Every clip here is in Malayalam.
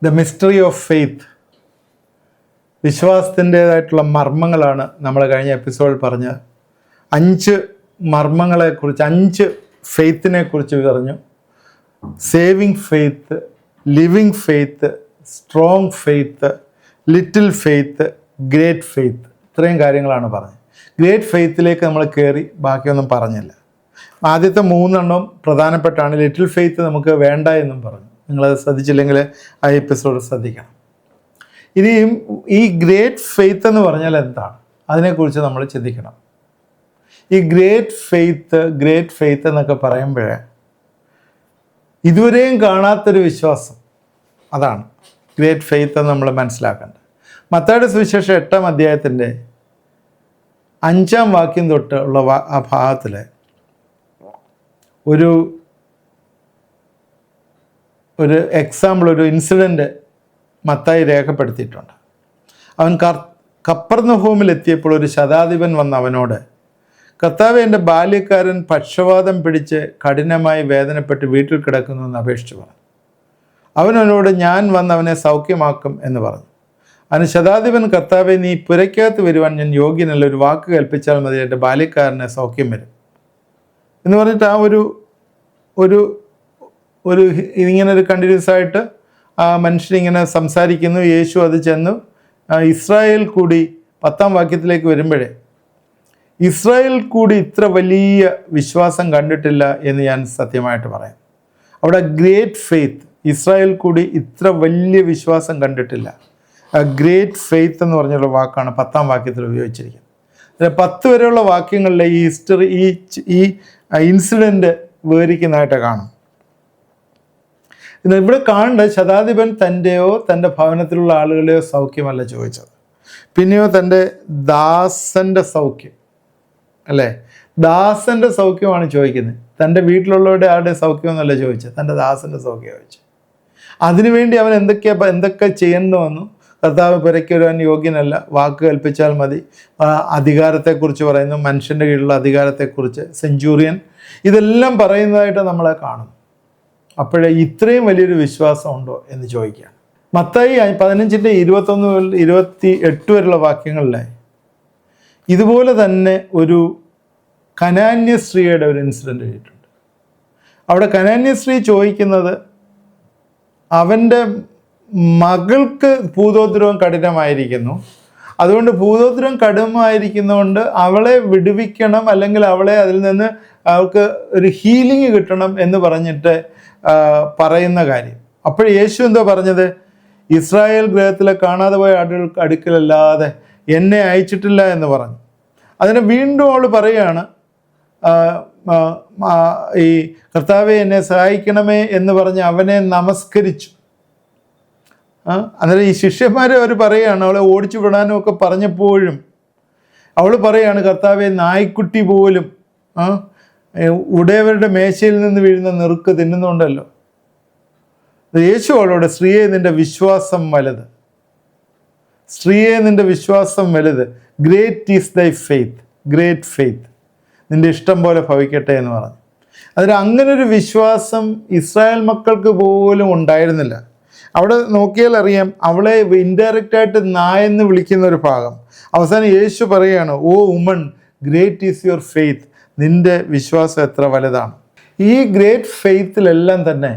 ദ മിസ്റ്ററി ഓഫ് ഫെയ്ത്ത്, വിശ്വാസത്തിൻ്റേതായിട്ടുള്ള മർമ്മങ്ങളാണ് നമ്മൾ കഴിഞ്ഞ എപ്പിസോഡിൽ പറഞ്ഞത്. 5 മർമ്മങ്ങളെക്കുറിച്ച്, 5 ഫെയ്ത്തിനെ കുറിച്ച് പറഞ്ഞു. Saving faith, living faith, strong faith, little faith, great faith. ഇത്രയും കാര്യങ്ങളാണ് പറഞ്ഞത്. ഗ്രേറ്റ് ഫെയ്ത്തിലേക്ക് നമ്മൾ കയറി ബാക്കിയൊന്നും പറഞ്ഞില്ല. ആദ്യത്തെ 3 പ്രധാനപ്പെട്ടാണ്. ലിറ്റിൽ ഫെയ്ത്ത് നമുക്ക് വേണ്ട എന്നും പറഞ്ഞു. നിങ്ങളത് ശ്രദ്ധിച്ചില്ലെങ്കിൽ ആ എപ്പിസോഡ് ശ്രദ്ധിക്കണം. ഇനിയും ഈ ഗ്രേറ്റ് ഫെയ്ത്ത് എന്ന് പറഞ്ഞാൽ എന്താണ്, അതിനെക്കുറിച്ച് നമ്മൾ ചിന്തിക്കണം. ഈ ഗ്രേറ്റ് ഫെയ്ത്ത് എന്നൊക്കെ പറയുമ്പോഴേ ഇതുവരെയും കാണാത്തൊരു വിശ്വാസം, അതാണ് ഗ്രേറ്റ് ഫെയ്ത്ത് എന്ന് നമ്മൾ മനസ്സിലാക്കേണ്ടത്. മത്തായിയുടെ സുവിശേഷം 8-ാം അധ്യായത്തിൻ്റെ 5-ാം വാക്യം തൊട്ട് ഉള്ള ആ ഭാഗത്തിൽ ഒരു എക്സാമ്പിൾ, ഒരു ഇൻസിഡൻറ്റ് മത്തായി രേഖപ്പെടുത്തിയിട്ടുണ്ട്. അവൻ കപ്പർന്നഹൂമിൽ എത്തിയപ്പോൾ ഒരു ശതാധിപൻ വന്ന് അവനോട്, കർത്താവേ, എൻ്റെ ബാല്യക്കാരൻ പക്ഷവാതം പിടിച്ച് കഠിനമായി വേദനപ്പെട്ട് വീട്ടിൽ കിടക്കുന്നു എന്ന് അപേക്ഷിച്ചു പറഞ്ഞു. അവനോട് ഞാൻ വന്ന് അവനെ സൗഖ്യമാക്കും എന്ന് പറഞ്ഞു. അതിന് ശതാധിപൻ, കർത്താവേ, നീ പുരയ്ക്കകത്ത് വരുവാൻ ഞാൻ യോഗ്യനല്ല, ഒരു വാക്ക് കൽപ്പിച്ചാൽ മതി, എൻ്റെ ബാല്യക്കാരന് സൗഖ്യം വരും എന്ന് പറഞ്ഞിട്ട് ആ ഒരു ഇങ്ങനൊരു കണ്ടിന്യൂസ് ആയിട്ട് ആ മനുഷ്യനിങ്ങനെ സംസാരിക്കുന്നു. യേശു അത് ചെന്നു ഇസ്രായേൽ കൂടി 10-ാം വാക്യത്തിലേക്ക് വരുമ്പോഴേ, ഇസ്രായേൽ കൂടി ഇത്ര വലിയ വിശ്വാസം കണ്ടിട്ടില്ല എന്ന് ഞാൻ സത്യമായിട്ട് പറയാം. അവിടെ ഗ്രേറ്റ് ഫെയ്ത്ത്, ഇസ്രായേൽ കൂടി ഇത്ര വലിയ വിശ്വാസം കണ്ടിട്ടില്ല. ഗ്രേറ്റ് ഫെയ്ത്ത് എന്ന് പറഞ്ഞുള്ള വാക്കാണ് 10-ാം വാക്യത്തിൽ ഉപയോഗിച്ചിരിക്കുന്നത്. 10 വരെയുള്ള വാക്യങ്ങളിലെ ഈ ഹിസ്റ്ററി, ഈ ഇൻസിഡൻറ്റ് വിവരിക്കുന്നതായിട്ട് കാണും. ഇവിടെ കാണേണ്ടത്, ശതാധിപൻ തൻ്റെയോ തൻ്റെ ഭവനത്തിലുള്ള ആളുകളെയോ സൗഖ്യമല്ല ചോദിച്ചത്, പിന്നെയോ തൻ്റെ ദാസൻ്റെ സൗഖ്യം, അല്ലേ? ദാസൻ്റെ സൗഖ്യമാണ് ചോദിക്കുന്നത്. തൻ്റെ വീട്ടിലുള്ളവരുടെ ആരുടെ സൗഖ്യമൊന്നുമല്ല ചോദിച്ചത്, തൻ്റെ ദാസൻ്റെ സൗഖ്യം ചോദിച്ചത്. അതിനുവേണ്ടി അവൻ എന്തൊക്കെ ചെയ്യണമെന്നു, കർത്താവ് പുരയ്ക്കുവാൻ യോഗ്യനല്ല, വാക്ക് കൽപ്പിച്ചാൽ മതി, അധികാരത്തെക്കുറിച്ച് പറയുന്നു, മനുഷ്യൻ്റെ കീഴിലുള്ള അധികാരത്തെക്കുറിച്ച്, സെഞ്ചൂറിയൻ, ഇതെല്ലാം പറയുന്നതായിട്ട് നമ്മളെ കാണുന്നു. അപ്പോഴേ ഇത്രയും വലിയൊരു വിശ്വാസം ഉണ്ടോ എന്ന് ചോദിക്കുകയാണ്. മത്തായി 15-ന്റെ 21-28 വരെയുള്ള വാക്യങ്ങളിലായി ഇതുപോലെ തന്നെ ഒരു കനാന്യ സ്ത്രീയുടെ ഒരു ഇൻസിഡൻറ്റ് എഴുതിയിട്ടുണ്ട്. അവിടെ കനാന്യ സ്ത്രീ ചോദിക്കുന്നത്, അവൻ്റെ മകൾക്ക് ഭൂതോദ്രവം കഠിനമായിരിക്കുന്നു, അതുകൊണ്ട് ഭൂതോദ്രവം കഠിനമായിരിക്കുന്നതുകൊണ്ട് അവളെ വിടുവിക്കണം, അല്ലെങ്കിൽ അവളെ അതിൽ നിന്ന് അവൾക്ക് ഒരു ഹീലിംഗ് കിട്ടണം എന്ന് പറഞ്ഞിട്ട് പറയുന്ന കാര്യം. അപ്പോൾ യേശു എന്തോ പറഞ്ഞത്, ഇസ്രായേൽ ഗൃഹത്തിലെ കാണാതെ പോയ ആടുകൾക്ക് അടുക്കലല്ലാതെ എന്നെ അയച്ചിട്ടില്ല എന്ന് പറഞ്ഞു. അതിനെ വീണ്ടും അവൾ പറയുകയാണ്, ഈ കർത്താവെ എന്നെ സഹായിക്കണമേ എന്ന് പറഞ്ഞ് അവനെ നമസ്കരിച്ചു. അന്നേരം ഈ ശിഷ്യന്മാരെ അവർ പറയുകയാണ്, അവളെ ഓടിച്ചു വിടാനും ഒക്കെ പറഞ്ഞപ്പോഴും അവൾ പറയുകയാണ്, കർത്താവെ, നായ്ക്കുട്ടി പോലും ഉടയവരുടെ മേശയിൽ നിന്ന് വീഴുന്ന നെറുക്ക് തിന്നുന്നുണ്ടല്ലോ. യേശു അവളോട്, സ്ത്രീയെ, നിന്റെ വിശ്വാസം വലുത്, സ്ത്രീയെ, നിന്റെ വിശ്വാസം വലുത്, ഗ്രേറ്റ് ഈസ് ദൈ ഫെയ്ത്ത്, ഗ്രേറ്റ് ഫെയ്ത്ത്, നിന്റെ ഇഷ്ടം പോലെ ഭവിക്കട്ടെ എന്ന് പറഞ്ഞു. അതിന് അങ്ങനൊരു വിശ്വാസം ഇസ്രായേൽ മക്കൾക്ക് പോലും ഉണ്ടായിരുന്നില്ല. അവിടെ നോക്കിയാൽ അറിയാം, അവളെ ഇൻഡയറക്റ്റായിട്ട് നായെന്ന് വിളിക്കുന്ന ഒരു ഭാഗം. അവസാനം യേശു പറയുകയാണ്, O woman, great is your faith, നിന്റെ വിശ്വാസം എത്ര വലുതാണ്. ഈ ഗ്രേറ്റ് ഫെയ്ത്തിലെല്ലാം തന്നെ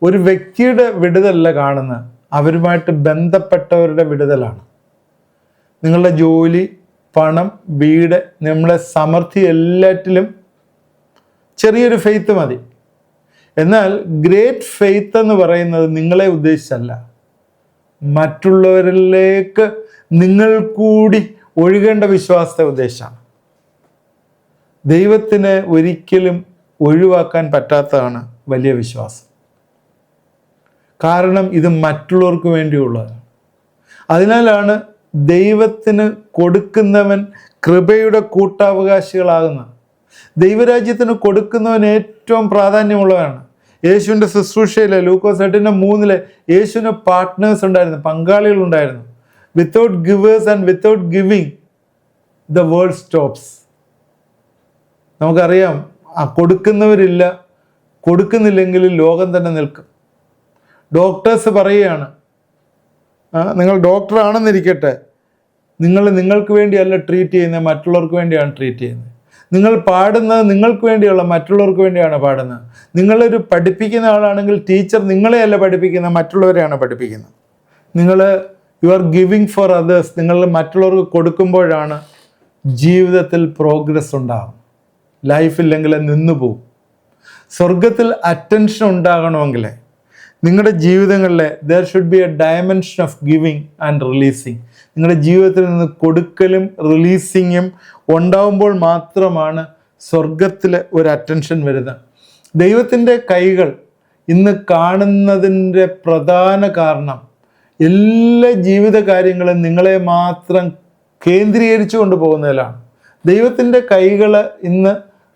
ഒരു വ്യക്തിയുടെ വിടുതലല്ല കാണുന്നത്, അവരുമായിട്ട് ബന്ധപ്പെട്ടവരുടെ വിടുതലാണ്. നിങ്ങളുടെ ജോലി, പണം, വീട്, നമ്മളെ സമൃദ്ധി, എല്ലാറ്റിലും ചെറിയൊരു ഫെയ്ത്ത് മതി. എന്നാൽ ഗ്രേറ്റ് ഫെയ്ത്ത് എന്ന് പറയുന്നത് നിങ്ങളെ ഉദ്ദേശിച്ചല്ല, മറ്റുള്ളവരിലേക്ക് നിങ്ങൾ കൂടി ഒഴുകേണ്ട വിശ്വാസത്തെ ഉദ്ദേശിച്ചാണ്. ദൈവത്തിന് ഒരിക്കലും ഒഴിവാക്കാൻ പറ്റാത്തതാണ് വലിയ വിശ്വാസം. കാരണം ഇത് മറ്റുള്ളവർക്ക് വേണ്ടിയുള്ളതാണ്. അതിനാലാണ് ദൈവത്തിന് കൊടുക്കുന്നവൻ കൃപയുടെ കൂട്ടാവകാശികളാകുന്നത്. ദൈവരാജ്യത്തിന് കൊടുക്കുന്നവൻ ഏറ്റവും പ്രാധാന്യമുള്ളവരാണ്. യേശുവിൻ്റെ ശുശ്രൂഷയിലെ ലൂക്കോസ് 8:3 യേശുവിന് പാർട്ട്നേഴ്സ് ഉണ്ടായിരുന്നു, പങ്കാളികളുണ്ടായിരുന്നു. Without givers and without giving the world stops. നമുക്കറിയാം, കൊടുക്കുന്നവരില്ല, കൊടുക്കുന്നില്ലെങ്കിൽ ലോകം തന്നെ നിൽക്കും. ഡോക്ടേഴ്സ് പറയുകയാണ്, നിങ്ങൾ ഡോക്ടറാണെന്നിരിക്കട്ടെ, നിങ്ങൾക്ക് വേണ്ടിയല്ല ട്രീറ്റ് ചെയ്യുന്നത്, മറ്റുള്ളവർക്ക് വേണ്ടിയാണ് ട്രീറ്റ് ചെയ്യുന്നത്. നിങ്ങൾ പാടുന്നത് നിങ്ങൾക്ക് വേണ്ടിയുള്ള, മറ്റുള്ളവർക്ക് വേണ്ടിയാണ് പാടുന്നത്. നിങ്ങളൊരു പഠിപ്പിക്കുന്ന ആളാണെങ്കിൽ ടീച്ചർ നിങ്ങളെയല്ല പഠിപ്പിക്കുന്നത്, മറ്റുള്ളവരെയാണ് പഠിപ്പിക്കുന്നത്. You are giving for others. നിങ്ങൾ മറ്റുള്ളവർക്ക് കൊടുക്കുമ്പോഴാണ് ജീവിതത്തിൽ പ്രോഗ്രസ് ഉണ്ടാകും. ലൈഫില്ലെങ്കിൽ നിന്നു പോകും. സ്വർഗത്തിൽ അറ്റൻഷൻ ഉണ്ടാകണമെങ്കിൽ നിങ്ങളുടെ ജീവിതങ്ങളിൽ there should be a dimension of giving and releasing. നിങ്ങളുടെ ജീവിതത്തിൽ നിന്ന് കൊടുക്കലും റിലീസിങ്ങും ഉണ്ടാവുമ്പോൾ മാത്രമാണ് സ്വർഗത്തിൽ ഒരു അറ്റൻഷൻ വരുന്നത്. ദൈവത്തിൻ്റെ കൈകൾ ഇന്ന് കാണുന്നതിൻ്റെ പ്രധാന കാരണം എല്ലാ ജീവിത കാര്യങ്ങളും നിങ്ങളെ മാത്രം കേന്ദ്രീകരിച്ചു കൊണ്ടുപോകുന്നതിലാണ്. ദൈവത്തിൻ്റെ കൈകൾ ഇന്ന്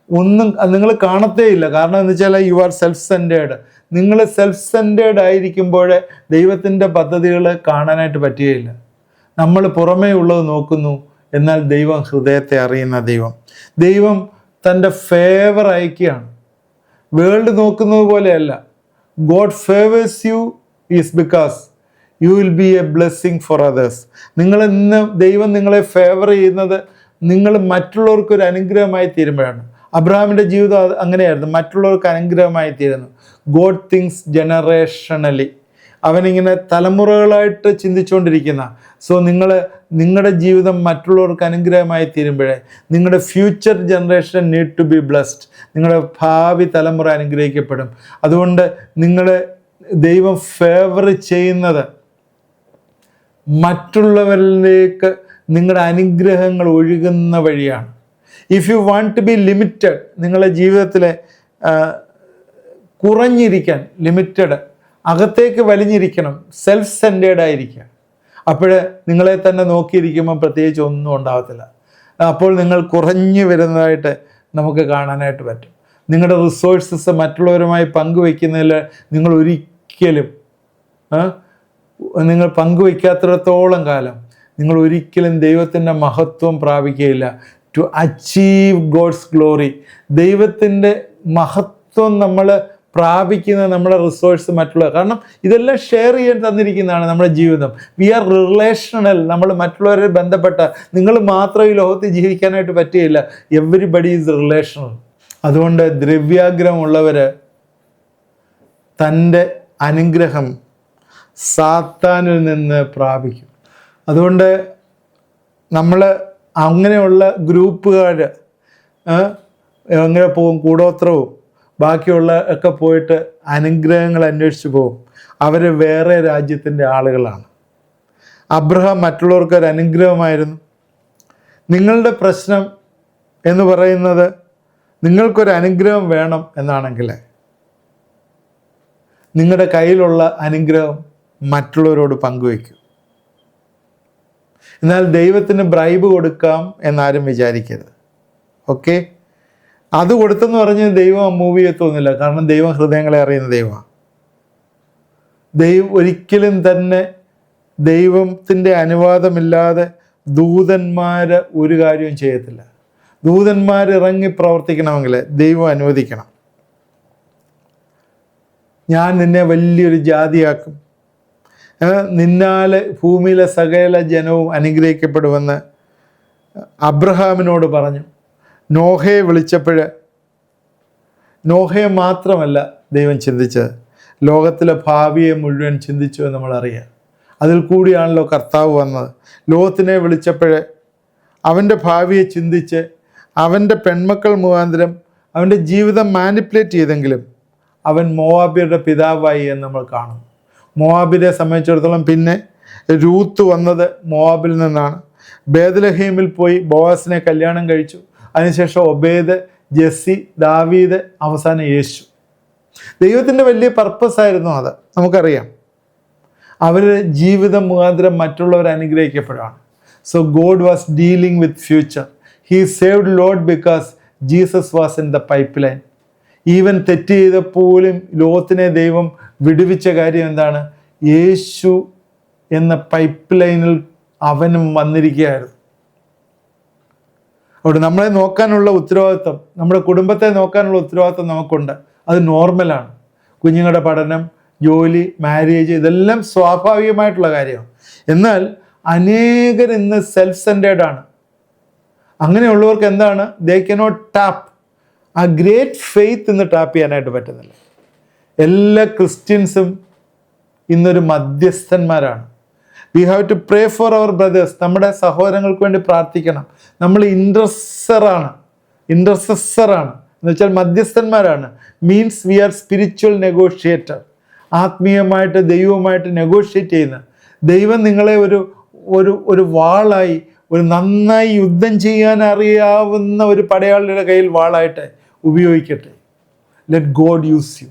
ഒന്നും നിങ്ങൾ കാണത്തേയില്ല. കാരണം എന്ന് വെച്ചാൽ യു ആർ സെൽഫ് സെൻറ്റേർഡ്. നിങ്ങൾ സെൽഫ് സെൻറ്റേർഡ് ആയിരിക്കുമ്പോൾ ദൈവത്തിൻ്റെ പദ്ധതികൾ കാണാനായിട്ട് പറ്റുകയില്ല. നമ്മൾ പുറമേ ഉള്ളത് നോക്കുന്നു, എന്നാൽ ദൈവം ഹൃദയത്തെ അറിയുന്ന ദൈവം തൻ്റെ ഫേവർ അയക്കുകയാണ്. വേൾഡ് നോക്കുന്നത് പോലെയല്ല. God favours you is because you will be a blessing for others. ദൈവം നിങ്ങളെ ഫേവർ ചെയ്യുന്നത് നിങ്ങൾ മറ്റുള്ളവർക്കൊരു അനുഗ്രഹമായി തീരുമ്പോഴാണ്. അബ്രഹാമിൻ്റെ ജീവിതം അങ്ങനെയായിരുന്നു, മറ്റുള്ളവർക്ക് അനുഗ്രഹമായി തീരുന്നു. God thinks generationally. അവനിങ്ങനെ തലമുറകളായിട്ട് ചിന്തിച്ചുകൊണ്ടിരിക്കുന്ന. സോ നിങ്ങളുടെ ജീവിതം മറ്റുള്ളവർക്ക് അനുഗ്രഹമായി തീരുമ്പോഴേ നിങ്ങളുടെ future generation need to be blessed. നിങ്ങളുടെ ഭാവി തലമുറ അനുഗ്രഹിക്കപ്പെടും. അതുകൊണ്ട് ദൈവം ഫേവർ ചെയ്യുന്നത് മറ്റുള്ളവരിലേക്ക് നിങ്ങളുടെ അനുഗ്രഹങ്ങൾ ഒഴുകുന്ന വഴിയാണ്. If you want to be limited, നിങ്ങളുടെ ജീവിതത്തിലെ കുറഞ്ഞിരിക്കാൻ, ലിമിറ്റഡ്, അകത്തേക്ക് വലിഞ്ഞിരിക്കണം, സെൽഫ് സെൻറ്റേർഡ് ആയിരിക്കുക. അപ്പോൾ നിങ്ങളെ തന്നെ നോക്കിയിരിക്കുമ്പോൾ പ്രത്യേകിച്ച് ഒന്നും ഉണ്ടാകത്തില്ല. അപ്പോൾ നിങ്ങൾ കുറഞ്ഞു വരുന്നതായിട്ട് നമുക്ക് കാണാനായിട്ട് പറ്റും. നിങ്ങളുടെ റിസോഴ്സസ് മറ്റുള്ളവരുമായി പങ്കുവയ്ക്കുന്നതിൽ നിങ്ങൾ പങ്കുവയ്ക്കാത്തിടത്തോളം കാലം നിങ്ങൾ ഒരിക്കലും ദൈവത്തിൻ്റെ മഹത്വം പ്രാപിക്കുകയില്ല. ടു അച്ചീവ് ഗോഡ്സ് ഗ്ലോറി, ദൈവത്തിൻ്റെ മഹത്വം നമ്മൾ പ്രാപിക്കുന്ന നമ്മുടെ റിസോഴ്സ് മറ്റുള്ളവർ. കാരണം ഇതെല്ലാം ഷെയർ ചെയ്യാൻ തന്നിരിക്കുന്നതാണ് നമ്മുടെ ജീവിതം. We are relational. നമ്മൾ മറ്റുള്ളവരെ ബന്ധപ്പെട്ട, നിങ്ങൾ മാത്രം ഈ ലോകത്തിൽ ജീവിക്കാനായിട്ട് പറ്റുകയില്ല. Everybody is relational. അതുകൊണ്ട് ദ്രവ്യാഗ്രഹമുള്ളവർ തൻ്റെ അനുഗ്രഹം സാത്താനിൽ നിന്ന് പ്രാപിക്കും. അതുകൊണ്ട് നമ്മൾ അങ്ങനെയുള്ള ഗ്രൂപ്പുകാർ എങ്ങനെ പോകും, കൂടോത്രവും ബാക്കിയുള്ള ഒക്കെ പോയിട്ട് അനുഗ്രഹങ്ങൾ അന്വേഷിച്ച് പോകും. അവർ വേറെ രാജ്യത്തിൻ്റെ ആളുകളാണ്. അബ്രഹാം മറ്റുള്ളവർക്ക് ഒരു അനുഗ്രഹമായിരുന്നു. നിങ്ങളുടെ പ്രശ്നം എന്ന് പറയുന്നത് നിങ്ങൾക്കൊരു അനുഗ്രഹം വേണം എന്നാണെങ്കിൽ നിങ്ങളുടെ കയ്യിലുള്ള അനുഗ്രഹം മറ്റുള്ളവരോട് പങ്കുവയ്ക്കും. എന്നാൽ ദൈവത്തിന് ബ്രൈബ് കൊടുക്കാം എന്നാരും വിചാരിക്കരുത്. ഓക്കെ, അത് കൊടുത്തെന്ന് പറഞ്ഞ് ദൈവം മൂവ് ചെയ്യത്തൊന്നുമില്ല. കാരണം ദൈവം ഹൃദയങ്ങളെ അറിയുന്ന ദൈവമാണ്. ഒരിക്കലും തന്നെ ദൈവത്തിൻ്റെ അനുവാദമില്ലാതെ ദൂതന്മാർ ഒരു കാര്യവും ചെയ്യത്തില്ല. ദൂതന്മാർ ഇറങ്ങി പ്രവർത്തിക്കണമെങ്കിൽ ദൈവം അനുവദിക്കണം. ഞാൻ നിന്നെ വലിയൊരു ജാതിയാക്കും, നിന്നാലെ ഭൂമിയിലെ സകല ജനവും അനുഗ്രഹിക്കപ്പെടുമെന്ന് അബ്രഹാമിനോട് പറഞ്ഞു. നോഹയെ വിളിച്ചപ്പോൾ നോഹയെ മാത്രമല്ല ദൈവം ചിന്തിച്ചത്, ലോകത്തിലെ ഭാവിയെ മുഴുവൻ ചിന്തിച്ചു എന്ന് നമ്മളറിയാം. അതിൽ കൂടിയാണല്ലോ കർത്താവ് വന്നത്. ലോകത്തിനെ വിളിച്ചപ്പോൾ അവൻ്റെ ഭാവിയെ ചിന്തിച്ച് അവൻ്റെ പെൺമക്കൾ മുഖാന്തരം അവൻ്റെ ജീവിതം മാനിപ്പുലേറ്റ് ചെയ്തെങ്കിലും അവൻ മോവാബ്യരുടെ പിതാവായി എന്ന് നമ്മൾ കാണുന്നു. മോവാബിനെ സംബന്ധിച്ചിടത്തോളം പിന്നെ രൂത്ത് വന്നത് മോവാബിൽ നിന്നാണ്. ബേത്ലഹേമിൽ പോയി ബോവാസിനെ കല്യാണം കഴിച്ചു. അതിനുശേഷം ഒബേദ്, ജെസ്സി, ദാവീദ്, അവസാനം യേശു. ദൈവത്തിൻ്റെ വലിയ പർപ്പസായിരുന്നു അത്, നമുക്കറിയാം. അവരുടെ ജീവിതം മുഖാന്തരം മറ്റുള്ളവർ അനുഗ്രഹിക്കപ്പെടുകയാണ്. So God was dealing with future. He saved Lot because Jesus was in the pipeline. Even തെറ്റ് ചെയ്തപ്പോലും ലോകത്തിനെ ദൈവം വിടുവിച്ച കാര്യം എന്താണ്? യേശു എന്ന പൈപ്പ് ലൈനിൽ അവനും വന്നിരിക്കുകയായിരുന്നു. അവിടെ നമ്മളെ നോക്കാനുള്ള ഉത്തരവാദിത്വം, നമ്മുടെ കുടുംബത്തെ നോക്കാനുള്ള ഉത്തരവാദിത്വം നമുക്കുണ്ട്. അത് നോർമലാണ്. കുഞ്ഞുങ്ങളുടെ പഠനം, ജോലി, മാരേജ്, ഇതെല്ലാം സ്വാഭാവികമായിട്ടുള്ള കാര്യമാണ്. എന്നാൽ അനേകർ ഇന്ന് സെൽഫ് സെൻറ്റേർഡ് ആണ്. അങ്ങനെയുള്ളവർക്ക് എന്താണ്? They cannot tap a great faith ഇന്ന് ടാപ്പ് ചെയ്യാനായിട്ട് പറ്റുന്നില്ല. എല്ലാ ക്രിസ്ത്യൻസും ഇന്നൊരു മധ്യസ്ഥന്മാരാണ്. We have to pray for our brothers. നമ്മുടെ സഹോദരങ്ങൾക്ക് വേണ്ടി പ്രാർത്ഥിക്കണം. നമ്മൾ ഇൻട്രസറാണ് എന്ന് വെച്ചാൽ മധ്യസ്ഥന്മാരാണ്. Means we are spiritual negotiator. ആത്മീയമായിട്ട് ദൈവവുമായിട്ട് നെഗോഷിയേറ്റ് ചെയ്യുന്ന, ദൈവം നിങ്ങളെ ഒരു വാളായി, ഒരു നന്നായി യുദ്ധം ചെയ്യാൻ അറിയാവുന്ന ഒരു പടയാളിയുടെ കയ്യിൽ വാളായിട്ട് ഉപയോഗിക്കട്ടെ. Let God use you.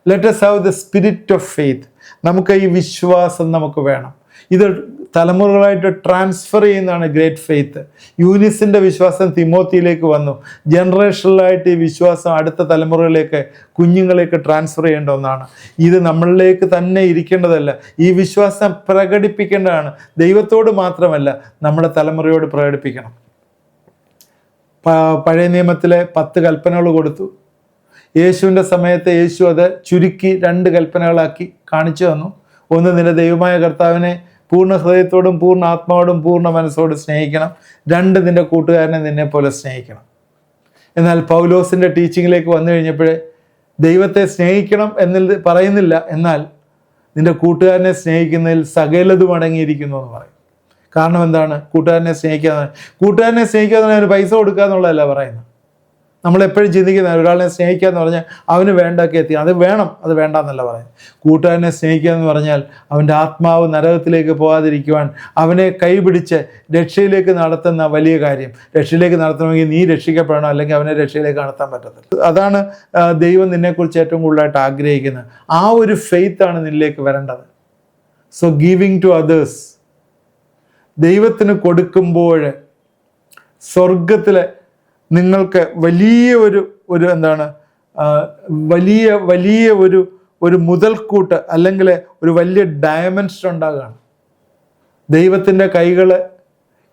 Let us have the spirit of faith. നമുക്ക് ഈ വിശ്വാസം നമുക്ക് വേണം. ഇത് തലമുറകളായിട്ട് ട്രാൻസ്ഫർ ചെയ്യുന്നതാണ് ഗ്രേറ്റ് ഫെയ്ത്ത്. യൂനിസിൻ്റെ വിശ്വാസം തിമോത്തിയിലേക്ക് വന്നു. ജനറേഷനിലായിട്ട് ഈ വിശ്വാസം അടുത്ത തലമുറകളിലേക്ക്, കുഞ്ഞുങ്ങളിലേക്ക് ട്രാൻസ്ഫർ ചെയ്യേണ്ട ഒന്നാണ്. ഇത് നമ്മളിലേക്ക് തന്നെ ഇരിക്കേണ്ടതല്ല. ഈ വിശ്വാസം പ്രകടിപ്പിക്കേണ്ടതാണ്. ദൈവത്തോട് മാത്രമല്ല, നമ്മുടെ തലമുറയോട് പ്രകടിപ്പിക്കണം. പഴയ നിയമത്തിലെ 10 കൽപ്പനകൾ കൊടുത്തു. യേശുവിൻ്റെ സമയത്ത് യേശു അത് ചുരുക്കി 2 കൽപ്പനകളാക്കി കാണിച്ചു തന്നു. ഒന്ന്, നിന്റെ ദൈവമായ കർത്താവിനെ പൂർണ്ണ ഹൃദയത്തോടും പൂർണ്ണ ആത്മാവോടും പൂർണ്ണ മനസ്സോടും സ്നേഹിക്കണം. 2, നിന്റെ കൂട്ടുകാരനെ നിന്നെ പോലെ സ്നേഹിക്കണം. എന്നാൽ പൗലോസിൻ്റെ ടീച്ചിങ്ങിലേക്ക് വന്നു കഴിഞ്ഞപ്പോഴേ ദൈവത്തെ സ്നേഹിക്കണം എന്ന് പറയുന്നില്ല, എന്നാൽ നിന്റെ കൂട്ടുകാരനെ സ്നേഹിക്കുന്നതിൽ സകലതും അടങ്ങിയിരിക്കുന്നു എന്ന് പറയും. കാരണം എന്താണ്? കൂട്ടുകാരനെ സ്നേഹിക്കാതെ അവന് പൈസ കൊടുക്കുക എന്നുള്ളതല്ല പറയുന്നത്. നമ്മളെപ്പോഴും ചിന്തിക്കുന്നത് ഒരാളെ സ്നേഹിക്കുക എന്ന് പറഞ്ഞാൽ അവന് വേണ്ടൊക്കെ എത്തി, അത് വേണം, അത് വേണ്ടെന്നല്ല പറയുന്നത്. കൂട്ടുകാരനെ സ്നേഹിക്കുക എന്ന് പറഞ്ഞാൽ അവൻ്റെ ആത്മാവ് നരകത്തിലേക്ക് പോകാതിരിക്കുവാൻ അവനെ കൈപിടിച്ച് രക്ഷയിലേക്ക് നടത്തുന്ന വലിയ കാര്യം. രക്ഷയിലേക്ക് നടത്തണമെങ്കിൽ നീ രക്ഷിക്കപ്പെടണം, അല്ലെങ്കിൽ അവനെ രക്ഷയിലേക്ക് നടത്താൻ പറ്റത്തില്ല. അതാണ് ദൈവം നിന്നെക്കുറിച്ച് ഏറ്റവും കൂടുതലായിട്ട് ആഗ്രഹിക്കുന്നത്. ആ ഒരു ഫെയ്ത്താണ് നിന്നിലേക്ക് വരേണ്ടത്. സോ ഗിവിങ് ടു അതേഴ്സ്, ദൈവത്തിന് കൊടുക്കുമ്പോൾ സ്വർഗത്തിലെ നിങ്ങൾക്ക് വലിയ ഒരു മുതൽക്കൂട്ട്, അല്ലെങ്കിൽ ഒരു വലിയ ഡയമെൻഷൻ ഉണ്ടാകുകയാണ്. ദൈവത്തിൻ്റെ കൈകൾ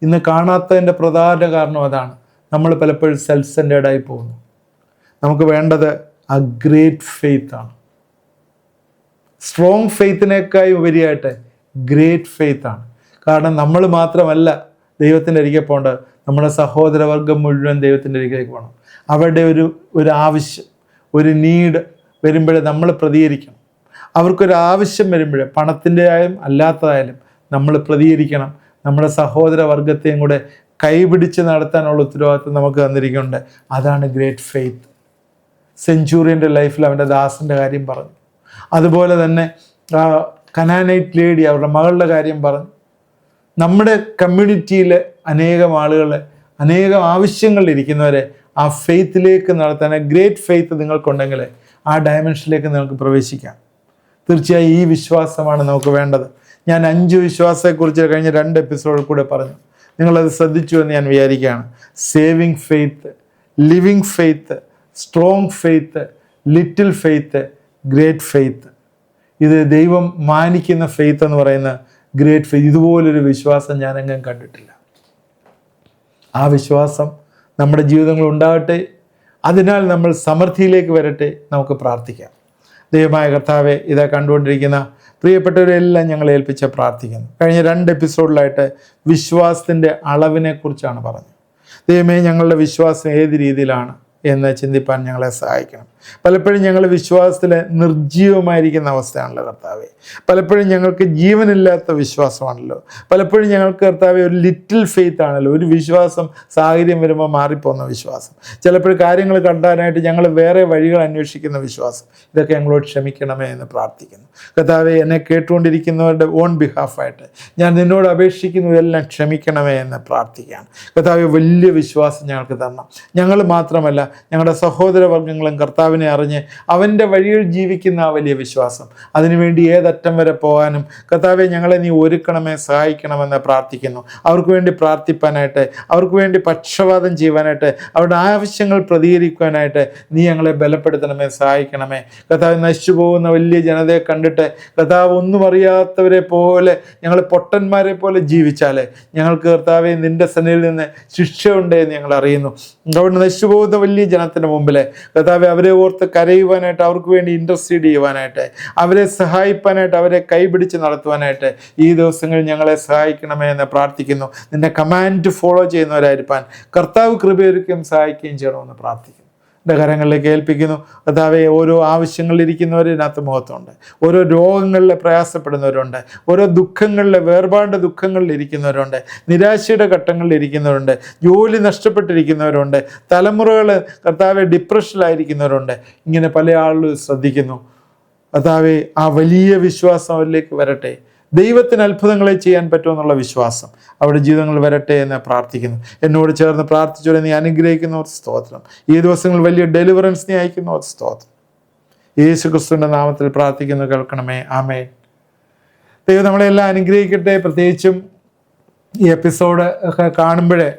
ഇന്ന് കാണാത്തതിൻ്റെ പ്രധാന കാരണം അതാണ്. നമ്മൾ പലപ്പോഴും സെൽഫ് സെൻറ്റേർഡായി പോകുന്നു. നമുക്ക് വേണ്ടത് ആ ഗ്രേറ്റ് ഫെയ്ത്ത് ആണ്. സ്ട്രോങ് ഫെയ്ത്തിനേക്കായി ഉപരിയായിട്ട് ഗ്രേറ്റ് ഫെയ്ത്ത് ആണ്. കാരണം നമ്മൾ മാത്രമല്ല ദൈവത്തിൻ്റെ അരികെ പോകേണ്ടത്, നമ്മുടെ സഹോദരവർഗം മുഴുവൻ ദൈവത്തിൻ്റെ അരികിലേക്ക് പോകണം. അവരുടെ ഒരു ആവശ്യം, ഒരു നീഡ് വരുമ്പോഴേ നമ്മൾ പ്രതികരിക്കണം. അവർക്കൊരു ആവശ്യം വരുമ്പോഴേ, പണത്തിൻ്റെ ആയാലും അല്ലാത്തതായാലും നമ്മൾ പ്രതികരിക്കണം. നമ്മുടെ സഹോദരവർഗത്തെയും കൂടെ കൈപിടിച്ച് നടത്താനുള്ള ഉത്തരവാദിത്വം നമുക്ക് തന്നിരിക്കുന്നുണ്ട്. അതാണ് ഗ്രേറ്റ് ഫെയ്ത്ത്. സെഞ്ചൂറിയൻ്റെ ലൈഫിൽ അവൻ്റെ ദാസൻ്റെ കാര്യം പറഞ്ഞു. അതുപോലെ തന്നെ കനാനൈറ്റ് ലേഡി, അവരുടെ മകളുടെ കാര്യം പറഞ്ഞു. നമ്മുടെ കമ്മ്യൂണിറ്റിയിൽ അനേകം ആളുകൾ, അനേകം ആവശ്യങ്ങളിലിരിക്കുന്നവരെ ആ ഫെയ്ത്തിലേക്ക് നടത്താൻ, ഗ്രേറ്റ് ഫെയ്ത്ത് നിങ്ങൾക്കുണ്ടെങ്കിൽ ആ ഡയമെൻഷനിലേക്ക് നിങ്ങൾക്ക് പ്രവേശിക്കാം. തീർച്ചയായും ഈ വിശ്വാസമാണ് നമുക്ക് വേണ്ടത്. ഞാൻ 5 വിശ്വാസത്തെക്കുറിച്ച് കഴിഞ്ഞ 2 എപ്പിസോഡിൽ കൂടെ പറഞ്ഞു. നിങ്ങളത് ശ്രദ്ധിച്ചു എന്ന് ഞാൻ വിചാരിക്കുകയാണ്. Saving faith, living faith, strong faith, little faith, great faith. ഇത് ദൈവം മാനിക്കുന്ന ഫെയ്ത്ത് എന്ന് പറയുന്ന ഗ്രേറ്റ് ഫെയ്ത്ത്. ഇതുപോലൊരു വിശ്വാസം ഞാനെങ്ങും കണ്ടിട്ടില്ല. ആ വിശ്വാസം നമ്മുടെ ജീവിതങ്ങൾ ഉണ്ടാകട്ടെ. അതിനാൽ നമ്മൾ സമൃദ്ധിയിലേക്ക് വരട്ടെ. നമുക്ക് പ്രാർത്ഥിക്കാം. ദൈവമായ കർത്താവെ, ഇതാ കണ്ടുകൊണ്ടിരിക്കുന്ന പ്രിയപ്പെട്ടവരെല്ലാം ഞങ്ങളെ ഏൽപ്പിച്ച് പ്രാർത്ഥിക്കുന്നു. കഴിഞ്ഞ 2 എപ്പിസോഡിലായിട്ട് വിശ്വാസത്തിൻ്റെ അളവിനെക്കുറിച്ചാണ് പറഞ്ഞത്. ദൈവമേ, ഞങ്ങളുടെ വിശ്വാസം ഏത് രീതിയിലാണ് എന്ന് ചിന്തിപ്പാൻ ഞങ്ങളെ സഹായിക്കണം. പലപ്പോഴും ഞങ്ങൾ വിശ്വാസത്തിൽ നിർജ്ജീവമായിരിക്കുന്ന അവസ്ഥയാണല്ലോ കർത്താവെ. പലപ്പോഴും ഞങ്ങൾക്ക് ജീവനില്ലാത്ത വിശ്വാസമാണല്ലോ. പലപ്പോഴും ഞങ്ങൾക്ക് കർത്താവെ ഒരു ലിറ്റിൽ ഫെയ്ത്ത് ആണല്ലോ. ഒരു വിശ്വാസം സാഹചര്യം വരുമ്പോൾ മാറിപ്പോകുന്ന വിശ്വാസം. ചിലപ്പോൾ കാര്യങ്ങൾ കണ്ടാനായിട്ട് ഞങ്ങൾ വേറെ വഴികൾ അന്വേഷിക്കുന്ന വിശ്വാസം. ഇതൊക്കെ ഞങ്ങളോട് ക്ഷമിക്കണമേ എന്ന് പ്രാർത്ഥിക്കുന്നു. കർത്താവെ, എന്നെ കേട്ടുകൊണ്ടിരിക്കുന്നവരുടെ ഓൺ ബിഹാഫായിട്ട് ഞാൻ നിന്നോട് അപേക്ഷിക്കുന്നതെല്ലാം ക്ഷമിക്കണമേ എന്ന് പ്രാർത്ഥിക്കുകയാണ്. കർത്താവെ, വലിയ വിശ്വാസം ഞങ്ങൾക്ക് തരണം. ഞങ്ങൾ മാത്രമല്ല, ഞങ്ങളുടെ സഹോദരവർഗ്ഗങ്ങളും കർത്താവിനെ അറിഞ്ഞ് അവൻ്റെ വഴിയിൽ ജീവിക്കുന്ന ആ വലിയ വിശ്വാസം, അതിനുവേണ്ടി ഏതറ്റം വരെ പോകാനും കർത്താവെ ഞങ്ങളെ നീ ഒരുക്കണമേ, സഹായിക്കണമെന്ന് പ്രാർത്ഥിക്കുന്നു. അവർക്ക് വേണ്ടി പ്രാർത്ഥിപ്പാനായിട്ട്, അവർക്ക് വേണ്ടി പക്ഷപാതം ചെയ്യുവാനായിട്ട്, അവരുടെ ആവശ്യങ്ങൾ പ്രതികരിക്കുവാനായിട്ട് നീ ഞങ്ങളെ ബലപ്പെടുത്തണമേ, സഹായിക്കണമേ. കർത്താവ്, നശിച്ചു പോകുന്ന വലിയ ജനതയെ കണ്ടിട്ട് കർത്താവ് ഒന്നും അറിയാത്തവരെ പോലെ, ഞങ്ങൾ പൊട്ടന്മാരെ പോലെ ജീവിച്ചാൽ ഞങ്ങൾക്ക് കർത്താവെ നിൻ്റെ സന്നിധിയിൽ നിന്ന് ശിക്ഷയുണ്ട് എന്ന് ഞങ്ങൾ അറിയുന്നു. അവിടെ നശിച്ചു പോകുന്ന വലിയ ജനത്തിന് മുമ്പിൽ കർത്താവെ അവരെ ഓർത്ത് കരയുവാനായിട്ട്, അവർക്ക് വേണ്ടി ഇൻ്റർസീഡ് ചെയ്യുവാനായിട്ട്, അവരെ സഹായിപ്പാനായിട്ട്, അവരെ കൈപിടിച്ച് നടത്തുവാനായിട്ട് ഈ ദിവസങ്ങളിൽ ഞങ്ങളെ സഹായിക്കണമേ എന്ന് പ്രാർത്ഥിക്കുന്നു. നിൻ്റെ കമാൻഡ് ഫോളോ ചെയ്യുന്നവരായിരിക്കാൻ കർത്താവ് കൃപയൊരുക്കുകയും സഹായിക്കുകയും ചെയ്യണമെന്ന് പ്രാർത്ഥിക്കുന്നു. എൻ്റെ കരങ്ങളിലേക്ക് ഏൽപ്പിക്കുന്നു. കർത്താവെ, ഓരോ ആവശ്യങ്ങളിലിരിക്കുന്നവർ ഇതിനകത്ത് മുഖത്തുണ്ട്. ഓരോ രോഗങ്ങളിൽ പ്രയാസപ്പെടുന്നവരുണ്ട്. ഓരോ ദുഃഖങ്ങളിലെ വേർപാട് ദുഃഖങ്ങളിൽ ഇരിക്കുന്നവരുണ്ട്. നിരാശയുടെ ഘട്ടങ്ങളിൽ ഇരിക്കുന്നവരുണ്ട്. ജോലി നഷ്ടപ്പെട്ടിരിക്കുന്നവരുണ്ട്. തലമുറകൾ കർത്താവെ ഡിപ്രഷനിലായിരിക്കുന്നവരുണ്ട്. ഇങ്ങനെ പല ആളുകളും ശ്രദ്ധിക്കുന്നു. കർത്താവെ, ആ വലിയ വിശ്വാസം അവരിലേക്ക് വരട്ടെ. ദൈവത്തിന് അത്ഭുതങ്ങളെ ചെയ്യാൻ പറ്റുമെന്നുള്ള വിശ്വാസം അവരുടെ ജീവിതങ്ങൾ വരട്ടെ എന്ന് പ്രാർത്ഥിക്കുന്നു. എന്നോട് ചേർന്ന് പ്രാർത്ഥിച്ചവരെ നീ അനുഗ്രഹിക്കുന്നവർ സ്തോത്രം. ഈ ദിവസങ്ങളിൽ വലിയ ഡെലിവറൻസ് നീ അയക്കുന്നവർ സ്തോത്രം. യേശു ക്രിസ്തുവിൻ്റെ നാമത്തിൽ പ്രാർത്ഥിക്കുന്നു, കേൾക്കണമേ. ആമേൻ. ദൈവം നമ്മളെല്ലാം അനുഗ്രഹിക്കട്ടെ. പ്രത്യേകിച്ചും ഈ എപ്പിസോഡ് ഒക്കെ കാണുമ്പോഴേ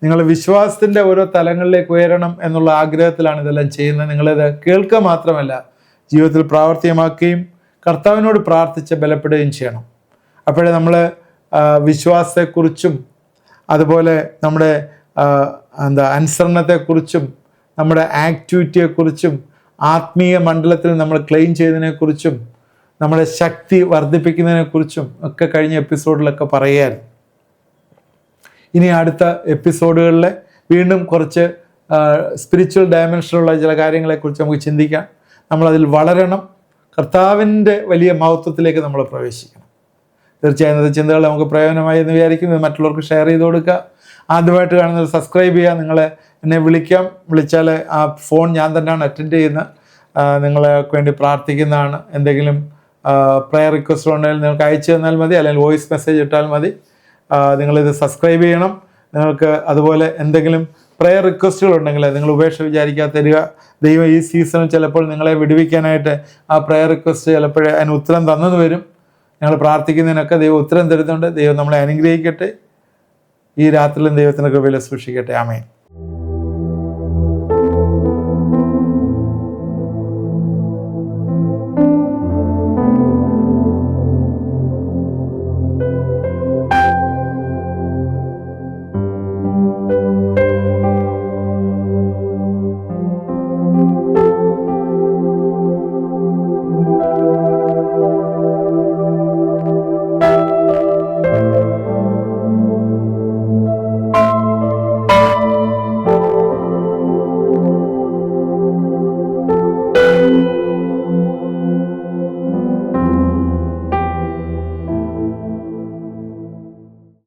നിങ്ങൾ വിശ്വാസത്തിൻ്റെ ഓരോ തലങ്ങളിലേക്ക് ഉയരണം എന്നുള്ള ആഗ്രഹത്തിലാണ് ഇതെല്ലാം ചെയ്യുന്നത്. നിങ്ങളിത് കേൾക്കുക മാത്രമല്ല, ജീവിതത്തിൽ പ്രാവർത്തികമാക്കുകയും കർത്താവിനോട് പ്രാർത്ഥിച്ച് ബലപ്പെടുകയും ചെയ്യണം. അപ്പോഴേ നമ്മൾ വിശ്വാസത്തെക്കുറിച്ചും അതുപോലെ നമ്മുടെ അനുസരണത്തെക്കുറിച്ചും നമ്മുടെ ആക്ടിവിറ്റിയെക്കുറിച്ചും ആത്മീയ മണ്ഡലത്തിൽ നമ്മൾ ക്ലെയിം ചെയ്തതിനെക്കുറിച്ചും നമ്മുടെ ശക്തി വർദ്ധിപ്പിക്കുന്നതിനെക്കുറിച്ചും ഒക്കെ കഴിഞ്ഞ എപ്പിസോഡിലൊക്കെ പറയായിരുന്നു. ഇനി അടുത്ത എപ്പിസോഡുകളിൽ വീണ്ടും കുറച്ച് സ്പിരിച്വൽ ഡയമെൻഷനുള്ള ചില കാര്യങ്ങളെക്കുറിച്ച് നമുക്ക് ചിന്തിക്കാം. നമ്മളതിൽ വളരണം. കർത്താവിൻ്റെ വലിയ മഹത്വത്തിലേക്ക് നമ്മൾ പ്രവേശിക്കണം. തീർച്ചയായും ഇന്നത്തെ ചിന്തകൾ നമുക്ക് പ്രയോജനമായി എന്ന് വിചാരിക്കുന്നത് മറ്റുള്ളവർക്ക് ഷെയർ ചെയ്ത് കൊടുക്കുക. ആദ്യമായിട്ട് കാണുന്നത് സബ്സ്ക്രൈബ് ചെയ്യുക. നിങ്ങളെ എന്നെ വിളിച്ചാൽ ആ ഫോൺ ഞാൻ തന്നെയാണ് അറ്റൻഡ് ചെയ്യുന്നത്. നിങ്ങൾക്ക് വേണ്ടി പ്രാർത്ഥിക്കുന്നതാണ്. എന്തെങ്കിലും പ്രയർ റിക്വസ്റ്റ് ഉണ്ടെങ്കിൽ നിങ്ങൾക്ക് അയച്ചു തന്നാൽ മതി, അല്ലെങ്കിൽ വോയിസ് മെസ്സേജ് ഇട്ടാൽ മതി. നിങ്ങളിത് സബ്സ്ക്രൈബ് ചെയ്യണം. നിങ്ങൾക്ക് അതുപോലെ എന്തെങ്കിലും പ്രയർ റിക്വസ്റ്റുകൾ ഉണ്ടെങ്കിൽ നിങ്ങൾ ഉപേക്ഷ വിചാരിക്കാതെ തരിക. ദൈവം ഈ സീസണിൽ ചിലപ്പോൾ നിങ്ങളെ വിടുവിക്കാനായിട്ട് ആ പ്രയർ റിക്വസ്റ്റ് ചിലപ്പോഴേ അതിന് ഉത്തരം തന്നെന്ന് വരും. ഞങ്ങൾ പ്രാർത്ഥിക്കുന്നതിനൊക്കെ ദൈവം ഉത്തരം തരുന്നുണ്ട്. ദൈവം നമ്മളെ അനുഗ്രഹിക്കട്ടെ. ഈ രാത്രിയിലും ദൈവത്തിൻ്റെ കൃപയിൽ സൂക്ഷിക്കട്ടെ. ആമേൻ.